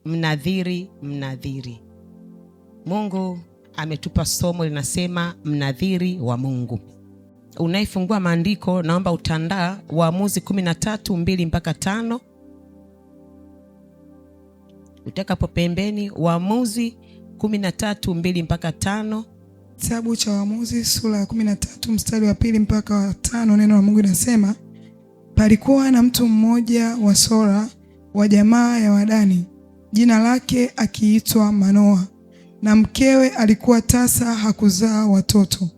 Mnadhiri, mnadhiri. Mungu ametupa somo linasema mnadhiri wa Mungu. Unaifungua maandiko, naomba utandaa Waamuzi 13:2-5. Utakapo pembeni Waamuzi 13:2-5. Kitabu cha Waamuzi sura ya 13 mstari wa 2 mpaka wa 5, neno la Mungu linasema, palikuwa na mtu mmoja wa Sora wa jamaa ya Wadani, jina lake akiitwa Manoa, na mkewe alikuwa tasa, hakuzaa watoto.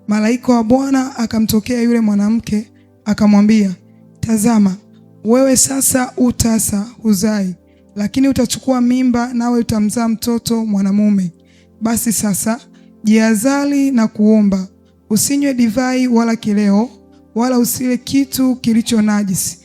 Malaika wa Bwana akamtokea yule mwanamke akamwambia, tazama, wewe sasa utasa, huzai, lakini utachukua mimba, nawe utamzaa mtoto mwanamume. Basi sasa jihadhari na kuomba, usinywe divai wala kileo, wala usile kitu kilicho najisi,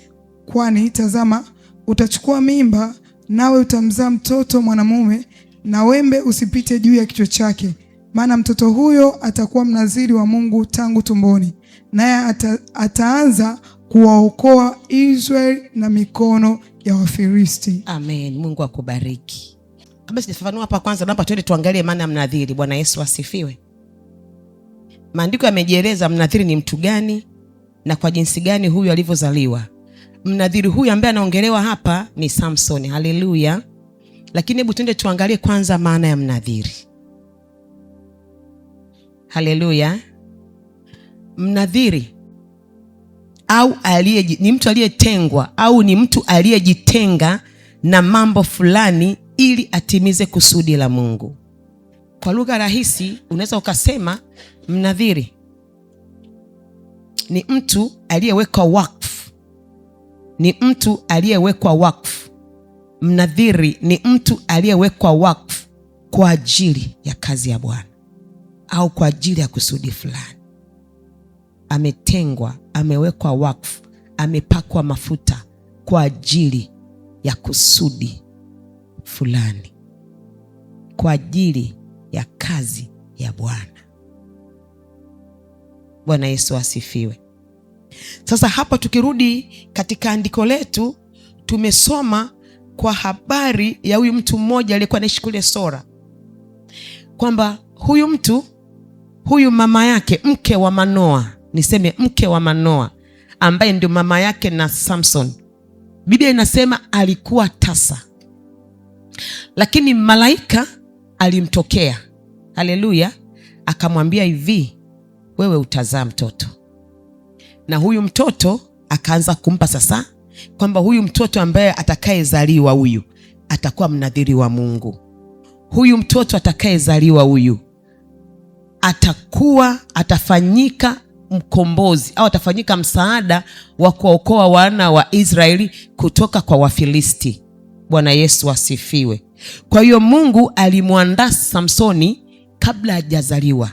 kwani tazama, utachukua mimba, nawe utamzaa mtoto mwanamume, na wembe usipite juu ya kichwa chake, maana mtoto huyo atakuwa mnaziri wa Mungu tangu tumboni, naye ataanza kuwaokoa Israeli na mikono ya Wafilisti. Amen. Mungu akubariki. Kabla sijafafanua hapa, kwanza naomba twende tuangalie maana ya mnadhiri. Bwana Yesu asifiwe. Maandiko yamejieleza mnadhiri ni mtu gani na kwa jinsi gani huyu alivyozaliwa. Mnadhiri huyu ambaye anaongelewa hapa ni Samson. Haleluya. Lakini hebu twende tuangalie kwanza maana ya mnadhiri. Haleluya. Mnadhiri au ni mtu aliyetengwa au ni mtu aliyejitenga na mambo fulani ili atimize kusudi la Mungu. Kwa lugha rahisi unaweza ukasema mnadhiri ni mtu aliyewekwa wakfu. Ni mtu aliyewekwa wakfu. Mnadhiri ni mtu aliyewekwa wakfu kwa ajili ya kazi ya Bwana au kwa ajili ya kusudi fulani. Ametengwa, amewekwa wakfu, amepakwa mafuta kwa ajili ya kusudi fulani, kwa ajili ya kazi ya Bwana. Bwana Yesu asifiwe. Sasa hapa tukirudi katika andiko letu, tumesoma kwa habari ya huyu mtu mmoja aliyekuwa anaishi kule Sora, kwamba huyu mama yake, mke wa Manoa, niseme mke wa Manoa, ambaye ndio mama yake na Samson, Biblia inasema alikuwa tasa, lakini malaika alimtokea. Haleluya. Akamwambia hivi, wewe utazaa mtoto. Na huyu mtoto akaanza kumpa sasa kwamba huyu mtoto ambaye atakayezaliwa huyu atakuwa mnadhiri wa Mungu. Huyu mtoto atakayezaliwa huyu atafanyika mkombozi au atafanyika msaada wa kuokoa wana wa Israeli kutoka kwa Wafilisti. Bwana Yesu asifiwe. Kwa hiyo Mungu alimwandaa Samsoni kabla hajazaliwa.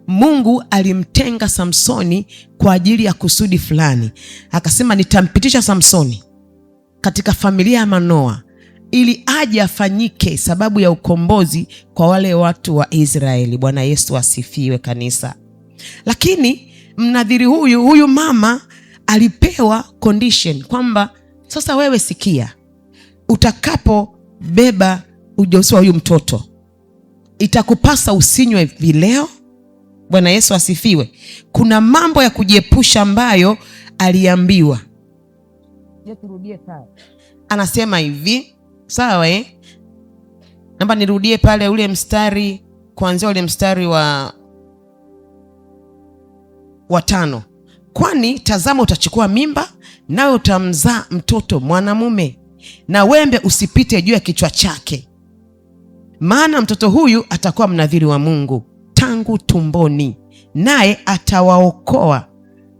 Mungu alimtenga Samsoni kwa ajili ya kusudi fulani. Akasema nitampitisha Samsoni katika familia ya Manoa ili aje afanyike sababu ya ukombozi kwa wale watu wa Israeli. Bwana Yesu asifiwe kanisa. Lakini mnadhiri huyu mama alipewa condition kwamba sasa wewe sikia, utakapobeba ujauzito wa huyu mtoto itakupasa usinywe vileo. Bwana Yesu asifiwe. Kuna mambo ya kujiepusha ambayo aliambiwa. Turudie pale. Anasema hivi, sawa Naomba nirudie pale ule mstari, kuanzia ule mstari wa 5. Kwani tazama, utachukua mimba, nawe utamzaa mtoto mwanamume, na wembe usipite juu ya kichwa chake, maana mtoto huyu atakuwa mnadhiri wa Mungu tangu tumboni, naye atawaokoa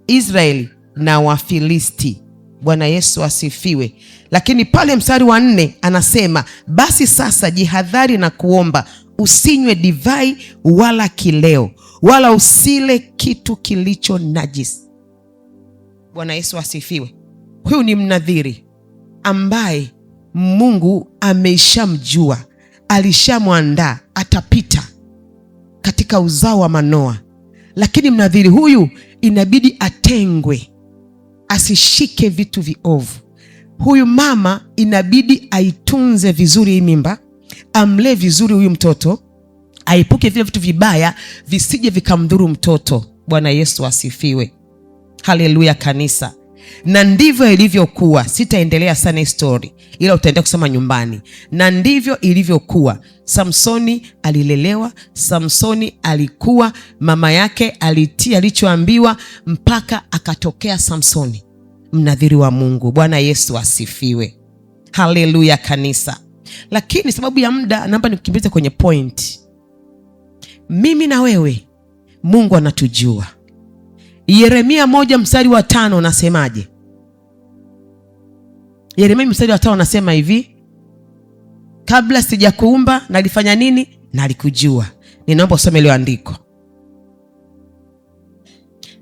Israeli na Wafilisti. Bwana Yesu asifiwe. Lakini pale mstari wa 4 anasema, basi sasa jihadhari na kuomba, usinywe divai wala kileo, wala usile kitu kilicho najisi. Bwana Yesu asifiwe. Huyu ni mnadhiri ambaye Mungu ameishamjua, alishamwandaa atapita katika uzao wa Manoa. Lakini mnadhiri huyu inabidi atengwe, asishike vitu viovu, huyu mama inabidi aitunze vizuri hii mimba, amlee vizuri huyu mtoto, aipuke vile vitu vibaya visije vikamdhuru mtoto. Bwana Yesu asifiwe. Haleluya kanisa. Na ndivyo ilivyokuwa. Sitaendelea sana hii story, ila utaenda kusoma nyumbani. Na ndivyo ilivyokuwa. Samsoni alilelewa, Samsoni alikuwa, mama yake alitii alichoambiwa, mpaka akatokea Samsoni mnadhiri wa Mungu. Bwana Yesu asifiwe. Haleluya kanisa. Lakini sababu ya muda naomba nikukimbize kwenye point. Mimi na wewe Mungu anatujua. Yeremia 1:5 nasemaje? Yeremia 1:5 nasema hivi: kabla sijakuumba nalifanya nini? Nalikujua. Ninaomba usome ile andiko.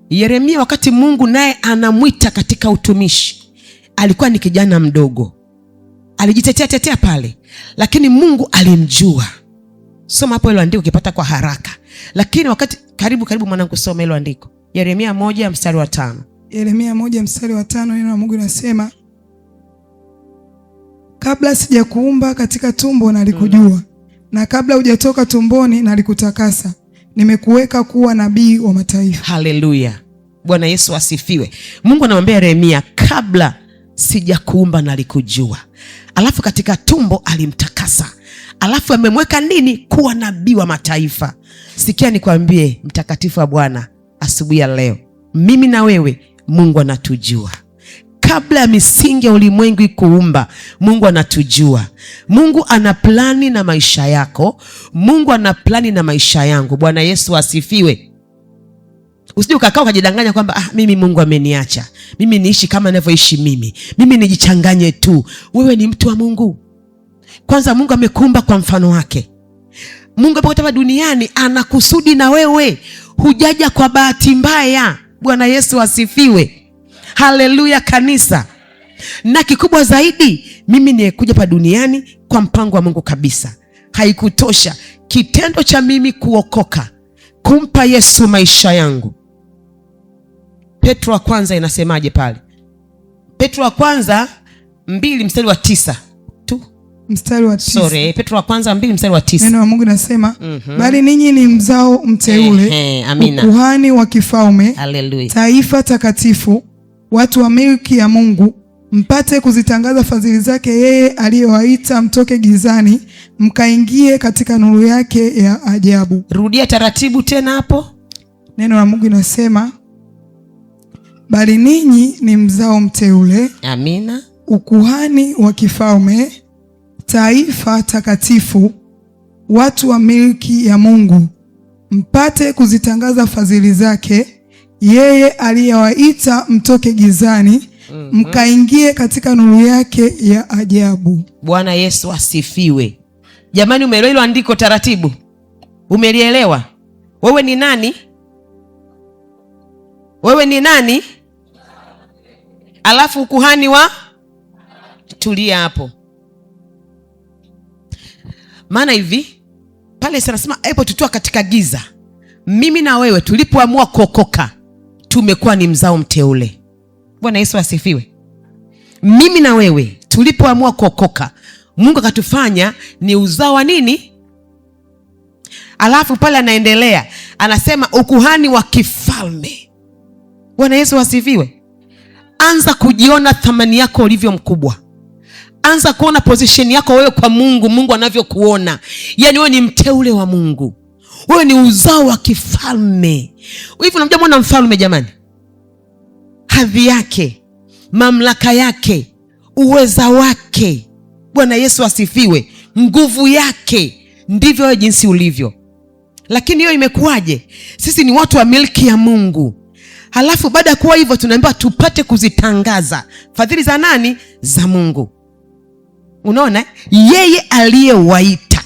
Yeremia wakati Mungu naye anamwita katika utumishi, alikuwa ni kijana mdogo, alijitetea pale, lakini Mungu alimjua. Soma hapo ile andiko ukipata kwa haraka. Lakini wakati karibu mwanangu, soma ile andiko. Yeremia 1:5. Yeremia 1:5, neno la Mungu linasema, kabla sijakuumba katika tumbo nalikujua, na kabla hujatoka tumboni nalikutakasa, nimekuweka kuwa nabii wa mataifa. Haleluya. Bwana Yesu asifiwe. Mungu anamwambia Yeremia, kabla sijakuumba nalikujua, alafu katika tumbo alimtakasa, alafu amemweka nini? Kuwa nabii wa mataifa. Sikia nikwambie, mtakatifu wa Bwana, asubuhi ya leo, mimi na wewe Mungu anatujua. Kabla ya misingi ya ulimwengu ikuumba, Mungu anatujua. Mungu ana plani na maisha yako. Mungu ana plani na maisha yangu. Bwana Yesu asifiwe. Usije ukakaa ukajidanganya kwamba mimi Mungu ameniacha, mimi niishi kama ninavyoishi mimi nijichanganye tu. Wewe ni mtu wa Mungu. Kwanza Mungu amekuumba kwa mfano wake. Mungu alipokuwa duniani ana kusudi na wewe. Hujaja kwa bahati mbaya. Bwana Yesu asifiwe. Haleluya kanisa. Na kikubwa zaidi, mimi nikuja pa duniani kwa mpango wa Mungu kabisa. Haikutosha kitendo cha mimi kuokoka, kumpa Yesu maisha yangu. Petro wa kwanza inasemaje pale? Petro wa kwanza 2:9 tu. Mstari wa 9. Petro wa kwanza 2:9. Neno la Mungu linasema, bali ninyi ni mzao mteule, ukuhani wa kifalme, taifa takatifu, watu wa milki ya Mungu, mpate kuzitangaza fadhili zake yeye aliyowaita mtoke gizani mkaingie katika nuru yake ya ajabu. Rudia taratibu tena hapo. Neno la Mungu linasema, bali ninyi ni mzao mteule, amina, ukuhani wa kifalme, taifa takatifu, watu wa milki ya Mungu, mpate kuzitangaza fadhili zake yeye aliyewaita mtoke gizani mkaingie katika nuru yake ya ajabu. Bwana Yesu asifiwe. Jamani, umeelewa hilo andiko taratibu? Umelielewa? Wewe ni nani? Wewe ni nani? Alafu ukuhani wa, tulia hapo. Maana hivi pale sanasema hapo tutoa katika giza. Mimi na wewe tulipoamua kuokoka, tumekuwa ni mzao mteule. Bwana Yesu asifiwe. Mimi na wewe tulipoamua kuokoka, Mungu akatufanya ni uzao wa nini? Alafu pale anaendelea, anasema ukuhani wa kifalme. Bwana Yesu asifiwe. Anza kujiona thamani yako ulivyo mkubwa. Anza kuona position yako wewe kwa Mungu, Mungu anavyokuona. Yaani wewe ni mteule wa Mungu. Wewe ni uzao wa kifalme. Hivi unamjua mwana mfalme jamani? Hadhi yake, mamlaka yake, uweza wake. Bwana Yesu asifiwe. Nguvu yake. Ndivyo wewe jinsi ulivyo. Lakini hiyo imekuwaje? Sisi ni watu wa milki ya Mungu. Halafu baada ya kuwa hivyo tunaambiwa tupate kuzitangaza fadhili za nani? Za Mungu. Unaona? Yeye aliyewaita.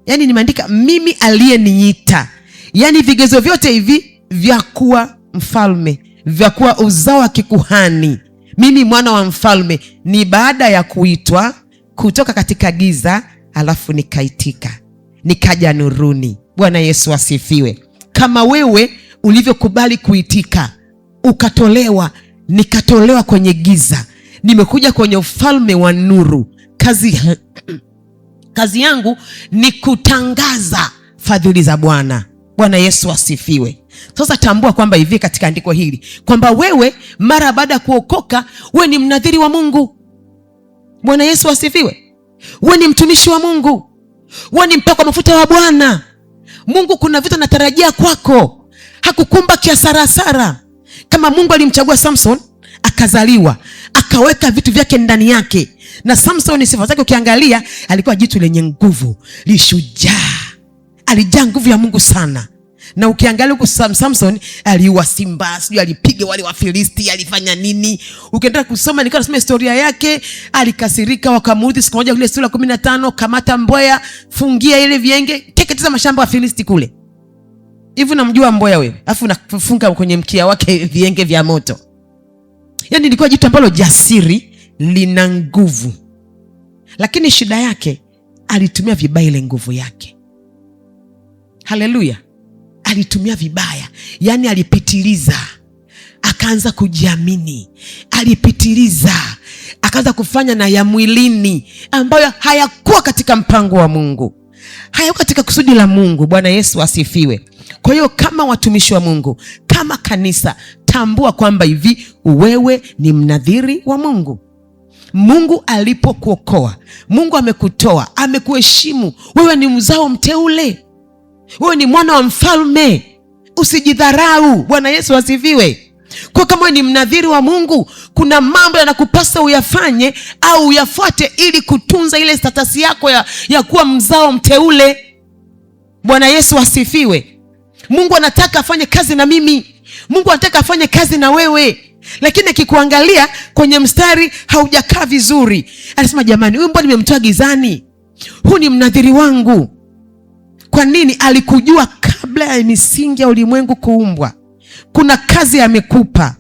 Yaani nimeandika mimi aliyeniita. Yaani vigezo vyote hivi vya kuwa mfalme, vya kuwa uzao wa kikuhani, mimi mwana wa mfalme, ni baada ya kuitwa kutoka katika giza, alafu nikaitika, nikaja nuruni. Bwana Yesu asifiwe. Kama wewe ulivyokubali kuitika, ukatolewa, nikatolewa kwenye giza, nimekuja kwenye ufalme wa nuru. Kazi yangu ni kutangaza fadhili za Bwana. Bwana Yesu asifiwe. Sasa tambua kwamba hivi katika andiko hili kwamba wewe mara baada ya kuokoka, wewe ni mnadhiri wa Mungu. Bwana Yesu asifiwe. Wewe ni mtumishi wa Mungu, wewe ni mpakwa mafuta wa Bwana. Mungu kuna vitu anatarajia kwako, hakukumba kiasarasara. Kama Mungu alimchagua Samson akazaliwa, akaweka vitu vyake ndani yake. Na Samson sifa zake ukiangalia, alikuwa jitu lenye nguvu, lishujaa, alijaa nguvu ya Mungu sana. Na ukiangalia huko Samson aliua simba, sijui alipiga wale wa Filisti, alifanya nini. Ukiendelea kusoma, nikawa nasoma historia yake, alikasirika, wakamuudhi siku moja kule sura 15, kamata mbweha, fungia ile vienge, teketeza mashamba ya Filisti kule. Hivi unamjua mbweha wewe? Alafu unafunga kwenye mkia wake vienge vya moto. Yaani ilikuwa jitu ambalo jasiri, lina nguvu. Lakini shida yake, alitumia vibaya ile nguvu yake. Haleluya. Alitumia vibaya, yaani alipitiliza, akaanza kujiamini, alipitiliza, akaanza kufanya na ya mwilini ambayo hayakuwa katika mpango wa Mungu, hayakuwa katika kusudi la Mungu. Bwana Yesu asifiwe. Kwa hiyo kama watumishi wa Mungu, kama kanisa, tambua kwamba hivi wewe ni mnadhiri wa Mungu. Mungu alipokuokoa, Mungu amekutoa, amekuheshimu. Wewe ni mzao mteule, wewe ni mwana wa mfalme. Usijidharau. Bwana Yesu asifiwe. Kwa kama wewe ni mnadhiri wa Mungu, kuna mambo yanakupasa uyafanye au uyafuate ili kutunza ile status yako ya kuwa mzao mteule. Bwana Yesu asifiwe. Mungu anataka afanye kazi na mimi, Mungu anataka afanye kazi na wewe. Lakini akikuangalia kwenye mstari haujakaa vizuri, anasema jamani, huyu mbona nimemtoa gizani? Huyu ni mnadhiri wangu. Kwa nini? Alikujua kabla ya misingi ya ulimwengu kuumbwa. Kuna kazi amekupa,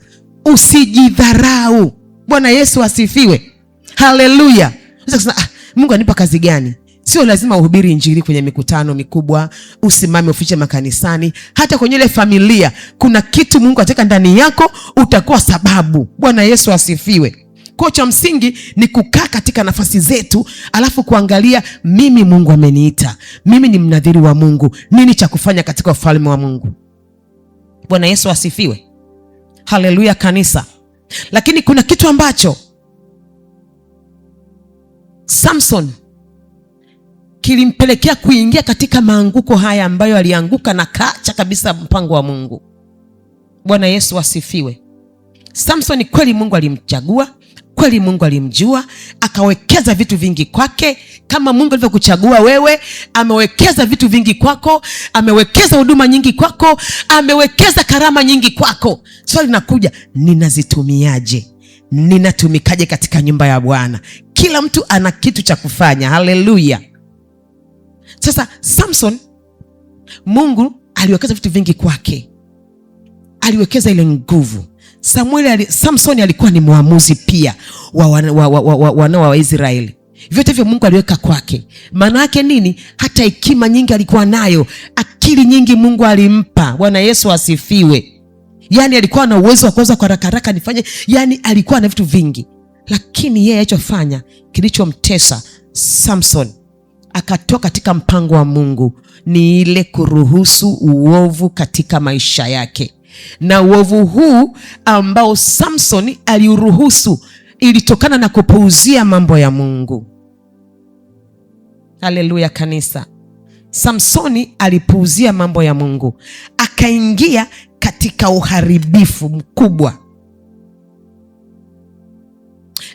usijidharau. Bwana Yesu asifiwe. Haleluya. Unaweza kusema Mungu anipa kazi gani? Sio lazima uhubiri injili kwenye mikutano mikubwa, usimame ufiche makanisani. Hata kwenye ile familia kuna kitu Mungu anataka ndani yako, utakuwa sababu. Bwana Yesu asifiwe. Kwa cha msingi ni kukaa katika nafasi zetu, alafu kuangalia mimi Mungu ameniita, mimi ni mnadhiri wa Mungu, nini cha kufanya katika ufalme wa Mungu. Bwana Yesu asifiwe. Haleluya kanisa. Lakini kuna kitu ambacho Samson kilimpelekea kuingia katika maanguko haya ambayo alianguka na kaacha kabisa mpango wa Mungu. Bwana Yesu asifiwe. Samson kweli Mungu alimchagua, kweli Mungu alimjua, akawekeza vitu vingi kwake. Kama Mungu alivyokuchagua wewe, amewekeza vitu vingi kwako, amewekeza huduma nyingi kwako, amewekeza karama nyingi kwako. Swali linakuja, ninazitumiaje? Ninatumikaje katika nyumba ya Bwana? Kila mtu ana kitu cha kufanya. Haleluya. Sasa Samson, Mungu aliwekeza vitu vingi kwake, aliwekeza ile nguvu. Samson alikuwa ni mwamuzi pia wana wa Israeli. Vyote hivyo Mungu aliweka kwake. Maana yake nini? Hata hekima nyingi alikuwa nayo, akili nyingi Mungu alimpa. Bwana Yesu asifiwe. Yaani alikuwa na uwezo wa kuweza kwa haraka nifanye, yaani alikuwa na vitu vingi. Lakini yeye alichofanya, kilichomtesa Samson akatoka katika mpango wa Mungu, ni ile kuruhusu uovu katika maisha yake. Na uovu huu ambao Samson aliuruhusu ilitokana na kupuuzia mambo ya Mungu. Haleluya kanisa. Samsoni alipuuzia mambo ya Mungu, akaingia katika uharibifu mkubwa.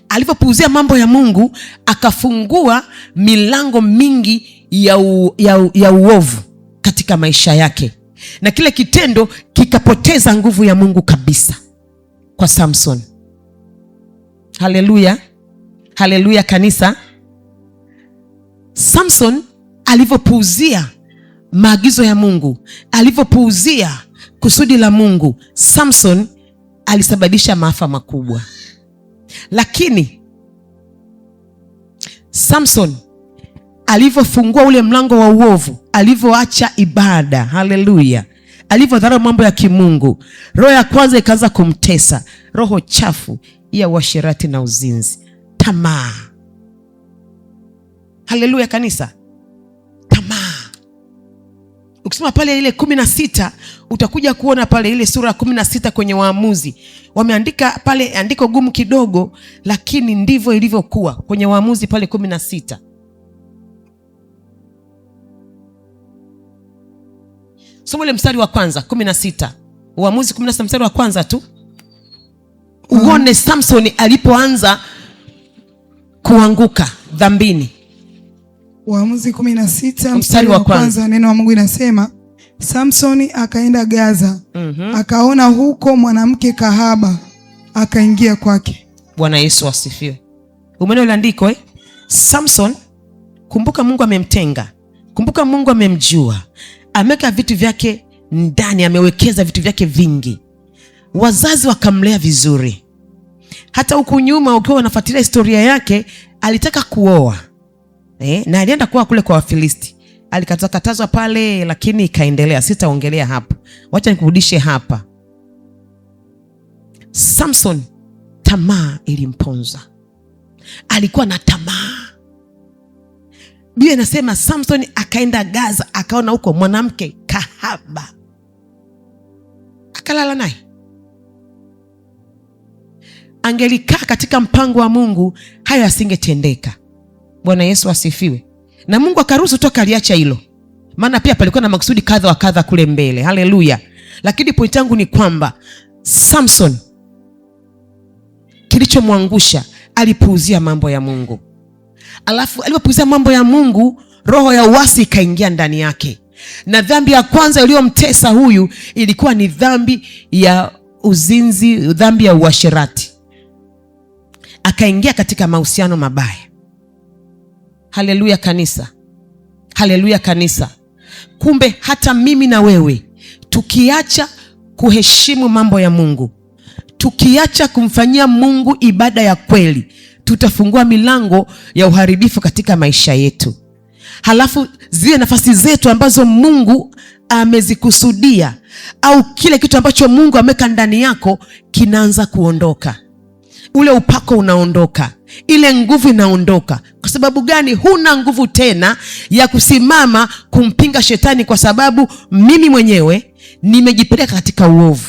Alipopuuzia mambo ya Mungu, akafungua milango mingi ya uovu katika maisha yake, na kile kitendo kikapoteza nguvu ya Mungu kabisa kwa Samson. Haleluya. Haleluya kanisa. Samson alivyopuuzia maagizo ya Mungu, alivyopuuzia kusudi la Mungu, Samson alisababisha maafa makubwa. Lakini Samson alivyofungua ule mlango wa uovu, alivyoacha ibada, haleluya, alivyodharau mambo ya kimungu, roho ya kwanza ikaanza kumtesa, roho chafu ya uasherati na uzinzi. Tamaa. Haleluya kanisa. Tamaa. Ukisoma pale ile 16 utakuja kuona pale ile sura ya 16 kwenye Waamuzi. Wameandika pale andiko gumu kidogo, lakini ndivyo ilivyokuwa kwenye Waamuzi pale 16. Somo ile mstari wa kwanza 16. Waamuzi 16 mstari wa kwanza tu. Uone Samson alipoanza kuanguka dhambini. Waamuzi 16 mstari wa kwanza, neno la Mungu inasema, Samsoni akaenda Gaza, akaona huko mwanamke kahaba, akaingia kwake. Bwana Yesu asifiwe. Umeona ile andiko Samson, kumbuka Mungu amemtenga. Kumbuka Mungu amemjua. Ameweka vitu vyake ndani, amewekeza vitu vyake vingi. Wazazi wakamlea vizuri. Hata huku nyuma ukiwa unafuatilia historia yake, alitaka kuoa. Na alienda kuoa kule kwa Wafilisti. Alikatazwa pale, lakini ikaendelea. Sitaongelea hapa. Wacha nikurudishe hapa. Samson, tamaa ilimponza. Alikuwa na tamaa. Biblia inasema Samson akaenda Gaza, akaona huko mwanamke kahaba, akalala naye. Angelikaa katika mpango wa Mungu, hayo asingetendeka. Bwana Yesu asifiwe. Na Mungu akaruhusu toka aliacha hilo. Maana pia palikuwa na makusudi kadha wa kadha kule mbele. Haleluya. Lakini point yangu ni kwamba Samson, kilichomwangusha, alipuuzia mambo ya Mungu. Alafu alipopuuzia mambo ya Mungu, roho ya uasi ikaingia ndani yake. Na dhambi ya kwanza iliyomtesa huyu ilikuwa ni dhambi ya uzinzi, dhambi ya uasherati. Akaingia katika mahusiano mabaya. Haleluya kanisa. Haleluya kanisa. Kumbe hata mimi na wewe, tukiacha kuheshimu mambo ya Mungu, tukiacha kumfanyia Mungu ibada ya kweli, tutafungua milango ya uharibifu katika maisha yetu. Halafu zile nafasi zetu ambazo Mungu amezikusudia, au kile kitu ambacho Mungu ameweka ndani yako, kinaanza kuondoka. Ule upako unaondoka, ile nguvu inaondoka. Kwa sababu gani? Huna nguvu tena ya kusimama kumpinga shetani, kwa sababu mimi mwenyewe nimejipeleka katika uovu.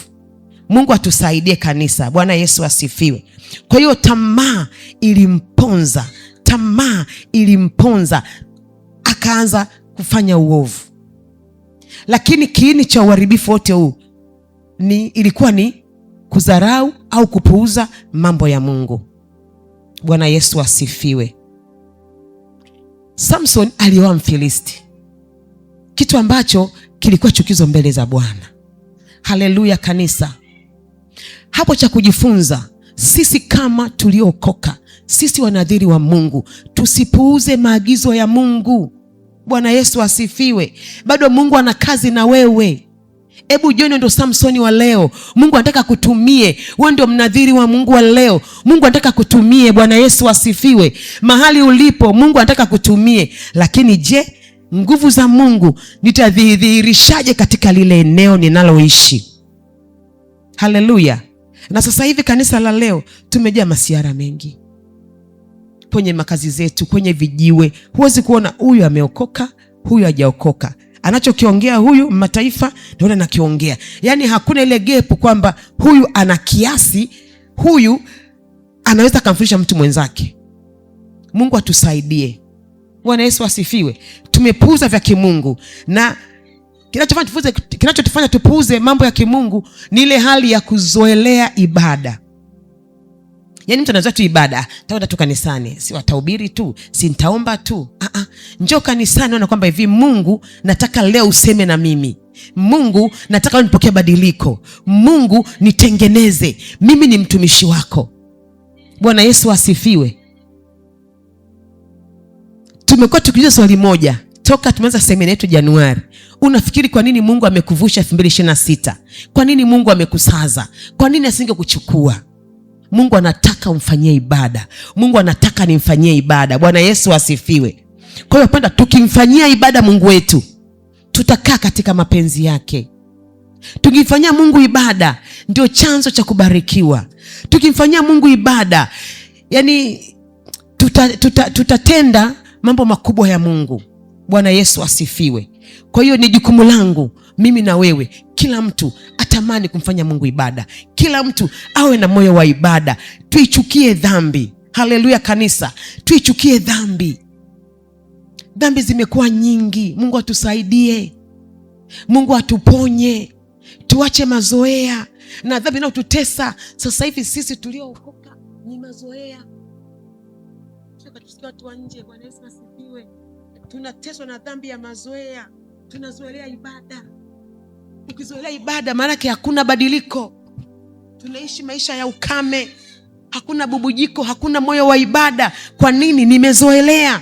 Mungu atusaidie kanisa. Bwana Yesu asifiwe. Kwa hiyo tamaa ilimponza. Tamaa ilimponza, akaanza kufanya uovu. Lakini kiini cha uharibifu wote huu ilikuwa ni kudharau au kupuuza mambo ya Mungu. Bwana Yesu asifiwe. Samson alioa Mfilisti, kitu ambacho kilikuwa chukizo mbele za Bwana. Haleluya kanisa. Hapo cha kujifunza, sisi kama tuliookoka, sisi wanadhiri wa Mungu, tusipuuze maagizo ya Mungu. Bwana Yesu asifiwe. Bado Mungu ana kazi na wewe. Hebu jioni ndio Samsoni wa leo. Mungu anataka kutumie. Wewe ndio mnadhiri wa Mungu wa leo. Mungu anataka kutumie. Bwana Yesu asifiwe. Mahali ulipo Mungu anataka kutumie. Lakini je, nguvu za Mungu nitadhihirishaje katika lile eneo ninaloishi? Haleluya. Na sasa hivi kanisa la leo tumejaa masiara mengi. Kwenye makazi zetu, kwenye vijiwe, huwezi kuona huyu ameokoka, huyu hajaokoka. Anachokiongea huyu mataifa ndio anakiongea. Yaani hakuna ile gap kwamba huyu ana kiasi, huyu anaweza kumfundisha mtu mwenzake. Mungu atusaidie. Bwana Yesu asifiwe. Tumepuuza vya kimungu, na kinachotufanya tupuuze mambo ya kimungu ni ile hali ya kuzoelea ibada. Yaani mtu anazoea tu ibada, taenda tu kanisani, si watahubiri tu, si nitaomba tu. Njoo kanisani na kwamba hivi, Mungu nataka leo useme na mimi. Mungu nataka nipokee badiliko. Mungu nitengeneze. Mimi ni mtumishi wako. Bwana Yesu asifiwe. Tumekuwa tukiuliza swali moja toka tumeanza semina yetu Januari. Unafikiri kwa nini Mungu amekuvusha 2026? Kwa nini Mungu amekusaza? Kwa nini asingekuchukua? Mungu anataka umfanyie ibada. Mungu anataka nimfanyie ibada. Bwana Yesu asifiwe. Kwa hiyo panda, tukimfanyia ibada Mungu wetu, tutakaa katika mapenzi yake. Tukimfanyia Mungu ibada, ndio chanzo cha kubarikiwa. Tukimfanyia Mungu ibada, yani tutatenda mambo makubwa ya Mungu. Bwana Yesu asifiwe. Kwa hiyo ni jukumu langu mimi na wewe, kila mtu atamani kumfanya Mungu ibada, kila mtu awe na moyo wa ibada. Tuichukie dhambi. Haleluya kanisa, tuichukie dhambi. Dhambi zimekuwa nyingi. Mungu atusaidie, Mungu atuponye, tuache mazoea na dhambi inayotutesa. Sasa hivi sisi tuliookoka ni mazoea. Tusikie watu wa nje. Bwana Yesu asifiwe. Tunateswa na dhambi ya mazoea. Tunazoelea ibada. Ukizoelea ibada maana yake hakuna badiliko. Tunaishi maisha ya ukame, hakuna bubujiko, hakuna moyo wa ibada. Kwa nini? Nimezoelea.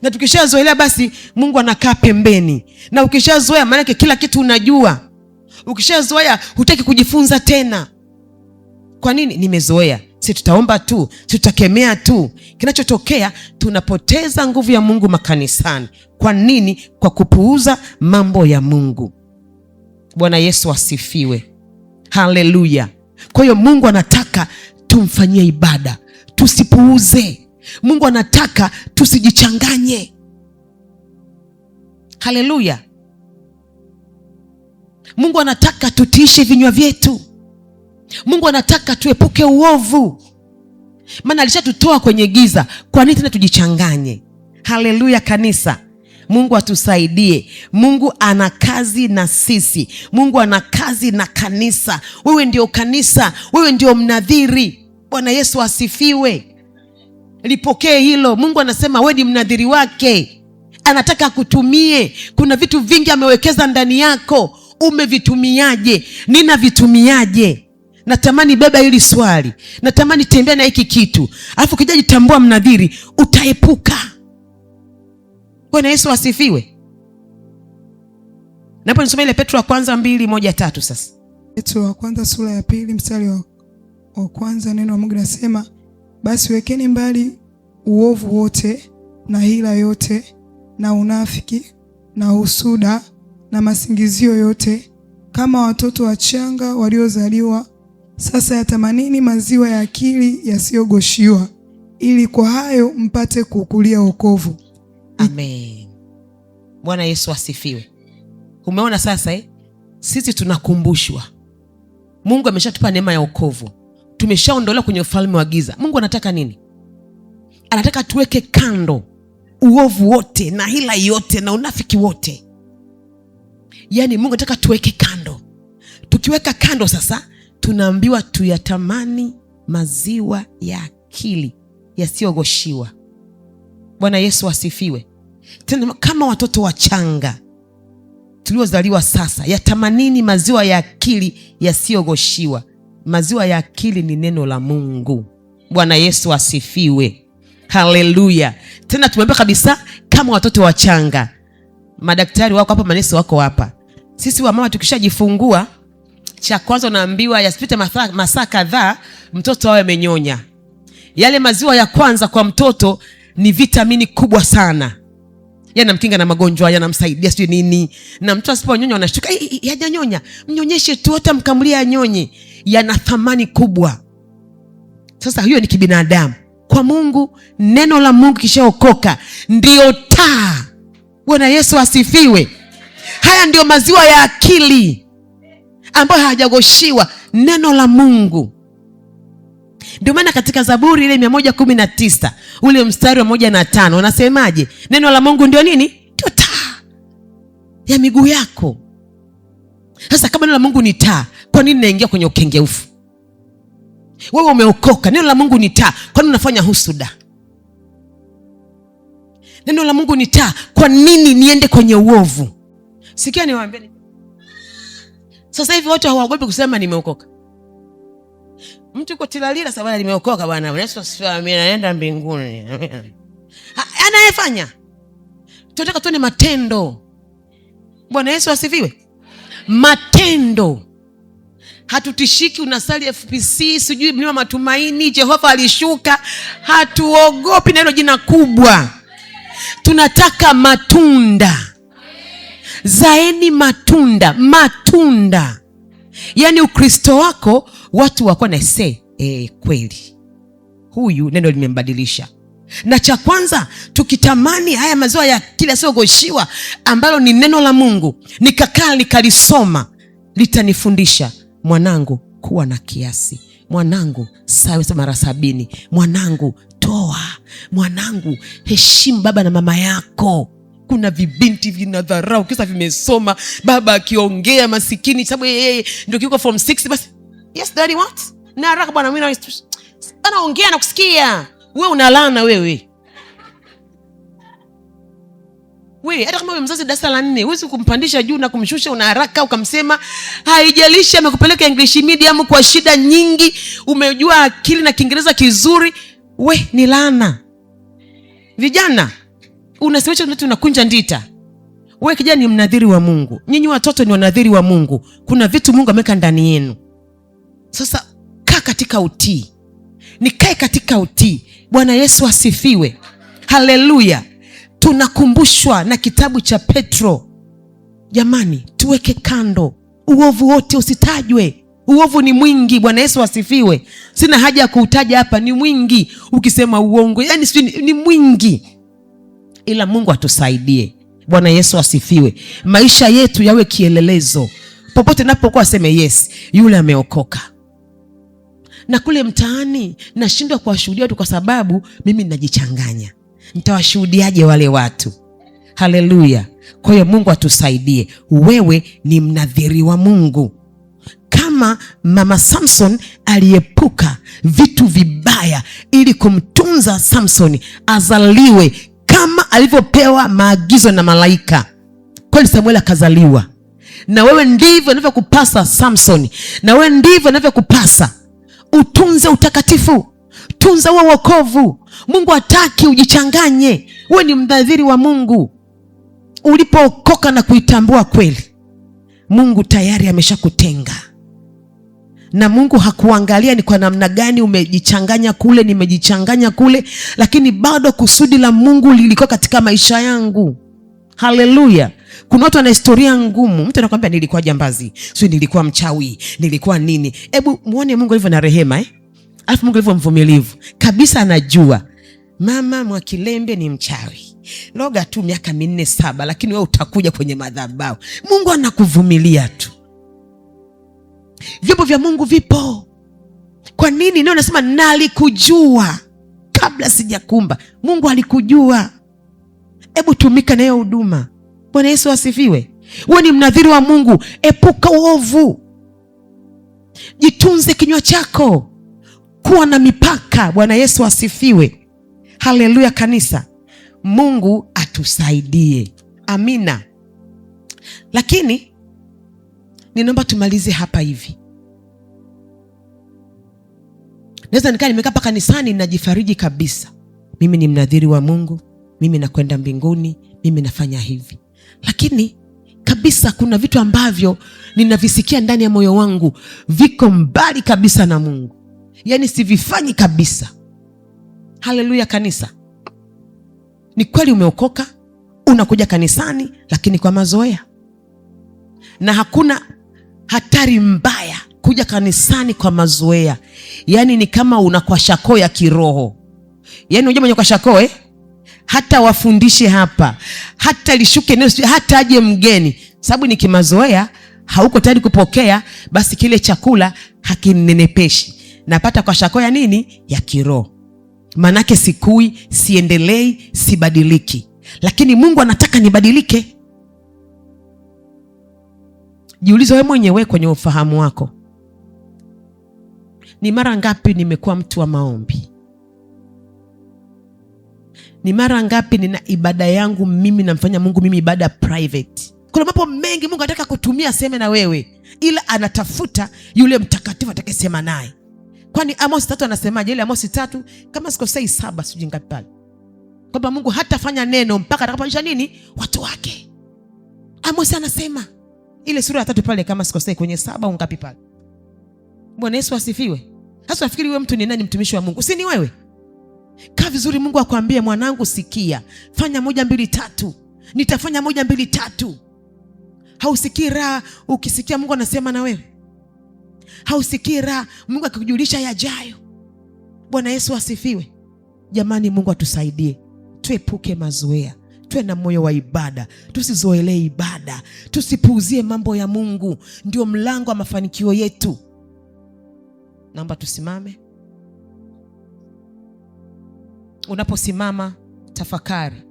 Na tukishazoelea basi Mungu anakaa pembeni. Na ukishazoea maana yake kila kitu unajua. Ukishazoea hutaki kujifunza tena. Kwa nini? Nimezoea. Si tutaomba tu, tutakemea tu. Kinachotokea tunapoteza nguvu ya Mungu makanisani. Kwa nini? Kwa kupuuza mambo ya Mungu. Bwana Yesu asifiwe. Haleluya. Kwa hiyo Mungu anataka tumfanyie ibada, tusipuuze. Mungu anataka tusijichanganye. Haleluya. Mungu anataka tutiishe vinywa vyetu. Mungu anataka tuepuke uovu, maana alishatutoa kwenye giza. Kwa nini tena tujichanganye? Haleluya kanisa. Mungu atusaidie. Mungu ana kazi na sisi. Mungu ana kazi na kanisa. Wewe ndio kanisa, wewe ndio mnadhiri. Bwana Yesu asifiwe. Lipokee hilo. Mungu anasema wewe ni mnadhiri wake, anataka akutumie. Kuna vitu vingi amewekeza ndani yako. Umevitumiaje? Ninavitumiaje? Natamani beba hili swali, natamani tembea na hiki kitu, alafu ukijitambua mnadhiri utaepuka. Bwana Yesu asifiwe. Napo nisome ile Petro wa kwanza 2:1-3 sasa. Petro wa kwanza sura ya 2 mstari wa kwanza, neno la Mungu linasema, basi wekeni mbali uovu wote na hila yote na unafiki na husuda na masingizio yote, kama watoto wachanga waliozaliwa sasa yatamanini maziwa ya akili yasiyogoshiwa, ili kwa hayo mpate kukulia wokovu. Amen. Bwana Yesu asifiwe. Umeona sasa sisi tunakumbushwa. Mungu ameshatupa neema ya wokovu. Tumeshaondolewa kwenye ufalme wa giza. Mungu anataka nini? Anataka tuweke kando uovu wote na hila yote na unafiki wote. Yaani Mungu anataka tuweke kando. Tukiweka kando sasa tunaambiwa tuyatamani maziwa ya akili yasiyogoshiwa. Bwana Yesu asifiwe. Tena kama watoto wachanga tuliozaliwa sasa, yatamanini maziwa ya akili yasiyogoshiwa. Maziwa ya akili ni neno la Mungu. Bwana Yesu asifiwe. Haleluya. Tena tumeambiwa kabisa kama watoto wachanga. Madaktari wako hapa, manesi wako hapa. Sisi wamama tukishajifungua, cha kwanza naambiwa yasipite masaa kadhaa mtoto awe amenyonya. Yale maziwa ya kwanza kwa mtoto ni vitamini kubwa sana. Yanamkinga na magonjwa, yanamsaidia sio nini. Na mtoto asiponyonya anashtuka, hajanyonya. Mnyonyeshe tu, hata mkamlia anyonye. Yana thamani kubwa. Sasa hiyo ni kibinadamu. Kwa Mungu, neno la Mungu kishaokoka ndio taa. Bwana Yesu asifiwe. Haya ndio maziwa ya akili ambayo hajagoshiwa, neno la Mungu. Ndio maana katika Zaburi ile 119 ule mstari wa 105 unasemaje? Neno la Mungu ndio nini? Ndio taa ya miguu yako. Sasa kama neno la Mungu ni taa, kwa nini naingia kwenye ukengeufu? Wewe umeokoka, neno la Mungu ni taa, kwa nini unafanya husuda? Neno la Mungu ni taa, kwa nini niende kwenye uovu? Sikia niwaambie. Sasa hivi watu hawaogopi kusema nimeokoka. Mtu yuko tilalila sababu nimeokoka bwana. Yesu asifiwe, mimi naenda mbinguni. Anayefanya. Tunataka tuone matendo. Bwana Yesu asifiwe. Matendo. Hatutishiki unasali FPC, sijui mlima matumaini, Jehova alishuka. Hatuogopi na hilo jina kubwa. Tunataka matunda. Zaeni matunda. Yaani Ukristo wako watu wako na kweli huyu neno limembadilisha. Na cha kwanza, tukitamani haya maziwa ya kila yasiyogoshiwa ambalo ni neno la Mungu, nikakaa nikalisoma, litanifundisha, mwanangu kuwa na kiasi, mwanangu sawa mara 70, mwanangu toa, mwanangu heshimu baba na mama yako. Kuna vibinti vinadharau kisa vimesoma, baba akiongea masikini sababu yeye ndio kiko form 6 basi, yes daddy what na haraka bwana, mimi anaongea na kusikia, wewe unalana wewe. Hata kama wewe mzazi darasa la 4 huwezi kumpandisha juu na kumshusha, una haraka ukamsema. Haijalishi amekupeleka English medium kwa shida nyingi, umejua akili na Kiingereza kizuri, we ni laana. Vijana unasemaje? Unakunja ndita. Wewe kijana ni mnadhiri wa Mungu, nyinyi watoto ni wanadhiri wa Mungu. Kuna vitu Mungu ameweka ndani yenu. Sasa kaa katika utii, nikae katika utii. Bwana Yesu asifiwe, haleluya. Tunakumbushwa na kitabu cha Petro, jamani, tuweke kando uovu wote, usitajwe. Uovu ni mwingi. Bwana Yesu asifiwe. Sina haja ya kuutaja hapa, ni mwingi. Ukisema uongo, yani ni mwingi, ila Mungu atusaidie. Bwana Yesu asifiwe. Maisha yetu yawe kielelezo. Popote napokuwa aseme yes, yule ameokoka. Na kule mtaani nashindwa kuwashuhudia watu kwa sababu mimi ninajichanganya. Nitawashuhudiaje wale watu? Haleluya. Kwa hiyo Mungu atusaidie. Wewe ni mnadhiri wa Mungu. Kama mama Samson aliepuka vitu vibaya ili kumtunza Samson azaliwe kama alivyopewa maagizo na malaika, kweli Samuel akazaliwa. Na wewe ndivyo inavyokupasa Samson, na wewe ndivyo inavyokupasa. Utunze utakatifu, tunza huo wokovu. Mungu hataki ujichanganye. Wewe ni mnadhiri wa Mungu. Ulipookoka na kuitambua kweli, Mungu tayari ameshakutenga. Na Mungu hakuangalia ni kwa namna gani umejichanganya kule, nimejichanganya kule, lakini bado kusudi la Mungu lilikuwa katika maisha yangu. Haleluya. Kuna watu wana historia ngumu. Mtu anakuambia nilikuwa jambazi, sio nilikuwa mchawi, nilikuwa nini. Hebu muone Mungu alivyo na rehema Alafu Mungu alivyo mvumilivu. Kabisa anajua mama Mwakilembe ni mchawi, loga tu miaka 4-7, lakini wewe utakuja kwenye madhabahu. Mungu anakuvumilia tu. Vyombo vya Mungu vipo. Kwa nini? Ndio nasema nalikujua kabla sijakumba. Mungu alikujua. Hebu tumika na hiyo huduma. Bwana Yesu asifiwe. Wewe ni mnadhiri wa Mungu. Epuka uovu. Jitunze kinywa chako. Kuwa na mipaka. Bwana Yesu asifiwe. Haleluya kanisa. Mungu atusaidie. Amina. Lakini ninaomba tumalize hapa hivi. Naweza nikaa nimekaa hapa kanisani najifariji kabisa. Mimi ni mnadhiri wa Mungu. Mimi nakwenda mbinguni. Mimi nafanya hivi. Lakini kabisa kuna vitu ambavyo ninavisikia ndani ya moyo wangu viko mbali kabisa na Mungu. Yaani sivifanyi kabisa. Haleluya kanisa. Ni kweli umeokoka, unakuja kanisani, lakini kwa mazoea. Na hakuna hatari mbaya kuja kanisani kwa mazoea. Yaani ni kama unakuwa shako ya kiroho. Yaani unajua mwenye kwa shako hata wafundishe hapa, hata lishuke neno, hata aje mgeni, sababu ni kimazoea, hauko tayari kupokea, basi kile chakula hakinenepeshi. Napata kwa shako ya nini? Ya kiroho. Manake sikui, siendelei, sibadiliki. Lakini Mungu anataka nibadilike. Jiulize wewe mwenyewe kwenye ufahamu wako. Ni mara ngapi nimekuwa mtu wa maombi? Ni mara ngapi nina ibada yangu mimi, namfanya Mungu mimi ibada private? Kuna mambo mengi Mungu anataka kutumia sema na wewe, ila anatafuta yule mtakatifu atakayesema naye. Kwani Amos 3 anasemaje? Ile Amos 3 kama sikosei 7 sijui ngapi pale, kwamba Mungu hatafanya neno mpaka atakapoonyesha nini? Watu wake. Amos anasema ile sura ya 3 pale kama sikosei kwenye 7 au ngapi pale. Bwana Yesu asifiwe. Sasa nafikiri wewe mtu ni nani? Mtumishi wa Mungu, si ni wewe? Kaa vizuri, Mungu akwambie mwanangu, sikia, fanya 1 2 3, nitafanya 1 2 3. Hausikii raha ukisikia Mungu anasema na wewe? hausikii raha Mungu akikujulisha yajayo. Bwana Yesu asifiwe. Jamani, Mungu atusaidie tuepuke mazoea, tuwe na moyo wa ibada, tusizoelee ibada, tusipuuzie mambo ya Mungu. Ndio mlango wa mafanikio yetu. Naomba tusimame. Unaposimama tafakari,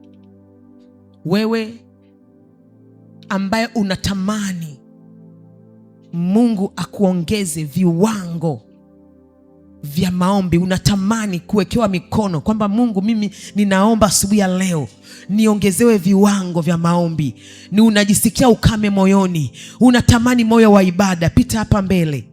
wewe ambaye unatamani Mungu akuongeze viwango vya maombi, unatamani kuwekewa mikono kwamba Mungu, mimi ninaomba asubuhi ya leo niongezewe viwango vya maombi, ni unajisikia ukame moyoni, unatamani moyo wa ibada, pita hapa mbele.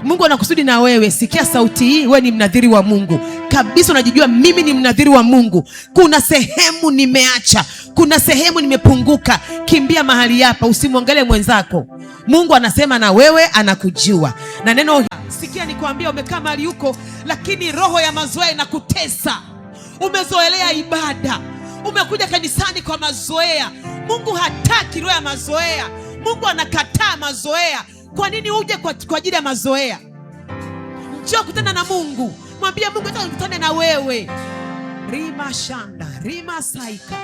Mungu anakusudi na wewe. Sikia sauti hii, wewe ni mnadhiri wa Mungu kabisa, unajijua mimi ni mnadhiri wa Mungu. Kuna sehemu nimeacha, kuna sehemu nimepunguka. Kimbia mahali hapa, usimwangalie mwenzako. Mungu anasema na wewe, anakujua. Na neno, sikia nikwambia, umekaa mahali huko, lakini roho ya mazoea inakutesa. Umezoelea ibada, umekuja kanisani kwa mazoea. Mungu hataki roho ya mazoea. Mungu anakataa mazoea. Kwa nini uje kwa ajili ya mazoea? Njoo kutana na Mungu. Mwambie Mungu, nataka nikutane na wewe. Rima shanda, rima saika,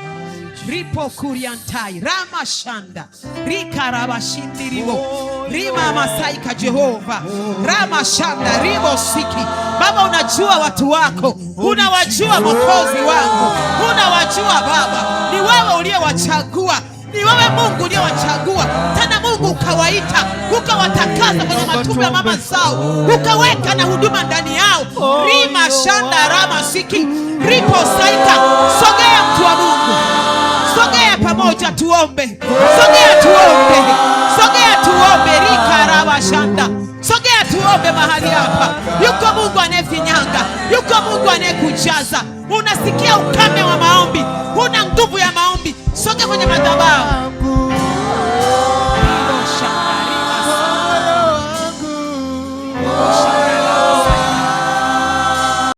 ripo kuriantai, rama shanda, rika rabashindi ribo, rima masaika Jehova, rama shanda, ribo siki. Baba, unajua watu wako, unawajua Mwokozi wangu, unawajua Baba. Ni wewe uliyewachagua, ni wewe Mungu uliyewachagua. Tena Mungu ukawaita, ukawatakasa kwenye matumbo ya mama zao, ukaweka na huduma ndani yao. Rima shanda rama siki ripo saika. Sogea mtu wa Mungu, sogea pamoja tuombe, sogea tuombe, sogea tuombe. Rika rama shanda, sogea tuombe mahali hapa. Yuko Mungu anayefinyanga, yuko Mungu anayekujaza. Unasikia ukame wa maombi, una nguvu ya maombi, sogea kwenye madhabahu.